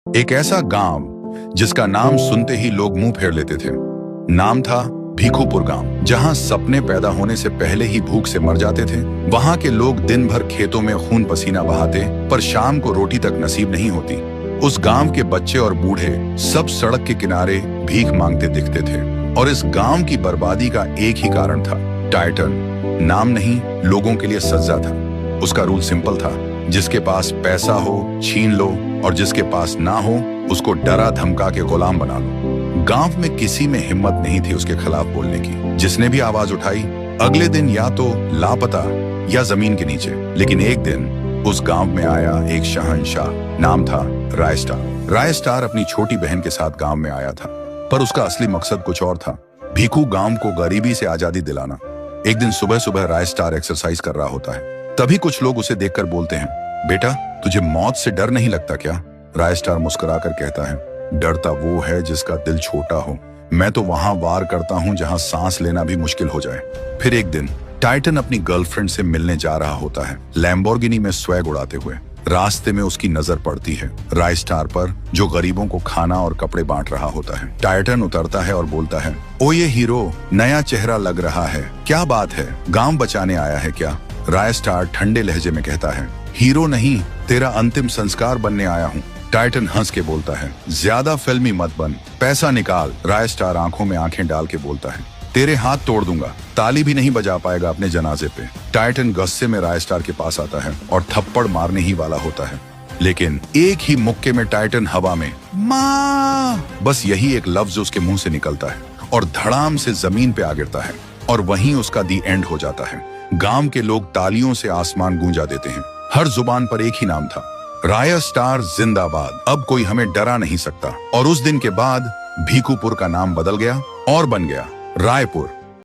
एक ऐसा गांव जिसका नाम सुनते ही लोग मुंह फेर लेते थे। नाम था भीखूपुर गांव। जहां सपने पैदा होने से पहले ही भूख से मर जाते थे। वहां के लोग दिन भर खेतों में खून पसीना बहाते, पर शाम को रोटी तक नसीब नहीं होती। उस गांव के बच्चे और बूढ़े सब सड़क के किनारे भीख मांगते दिखते थे। और इस गांव की बर्बादी का एक ही कारण था, टाइटन। नाम नहीं, लोगों के लिए सजा था। उसका रूल सिंपल था, जिसके पास पैसा हो छीन लो, और जिसके पास ना हो उसको डरा धमका के गुलाम बना लो। गांव में किसी में हिम्मत नहीं थी उसके खिलाफ बोलने की। जिसने भी आवाज उठाई, अगले दिन या तो लापता या जमीन के नीचे। लेकिन एक दिन उस गांव में आया एक शहंशाह। नाम था रायस्टार। रायस्टार अपनी छोटी बहन के साथ गांव में आया था, पर उसका असली मकसद कुछ और था। भीखू गांव को गरीबी से आजादी दिलाना। एक दिन सुबह सुबह रायस्टार एक्सरसाइज कर रहा होता है। तभी कुछ लोग उसे देखकर बोलते हैं, बेटा तुझे मौत से डर नहीं लगता क्या? रायस्टार मुस्कुराकर कहता है, डरता वो है जिसका दिल छोटा हो। मैं तो वहां वार करता हूं जहां सांस लेना भी मुश्किल हो जाए। फिर एक दिन टाइटन अपनी गर्लफ्रेंड से मिलने जा रहा होता है, लैम्बोर्गिनी में स्वैग उड़ाते हुए। रास्ते में उसकी नजर पड़ती है रायस्टार पर, जो गरीबों को खाना और कपड़े बांट रहा होता है। टाइटन उतरता है और बोलता है, ओ ये हीरो, नया चेहरा लग रहा है, क्या बात है, गांव बचाने आया है क्या? रायस्टार ठंडे लहजे में कहता है, हीरो नहीं, तेरा अंतिम संस्कार बनने आया हूँ। टाइटन हंस के बोलता है, ज्यादा फिल्मी मत बन, पैसा निकाल। रायस्टार आंखों में आंखें डाल के बोलता है, तेरे हाथ तोड़ दूंगा, ताली भी नहीं बजा पाएगा अपने जनाजे पे। टाइटन गुस्से में रायस्टार के पास आता है और थप्पड़ मारने ही वाला होता है, लेकिन एक ही मुक्के में टाइटन हवा में माँ, बस यही एक लफ्ज उसके मुंह से निकलता है और धड़ाम से जमीन पे आ गिरता है। और वहीं उसका दी एंड हो जाता है। गांव के लोग तालियों से आसमान गूंजा देते हैं। हर जुबान पर एक ही नाम था, रायस्टार जिंदाबाद। अब कोई हमें डरा नहीं सकता। और उस दिन के बाद भीखूपुर का नाम बदल गया और बन गया रायपुर।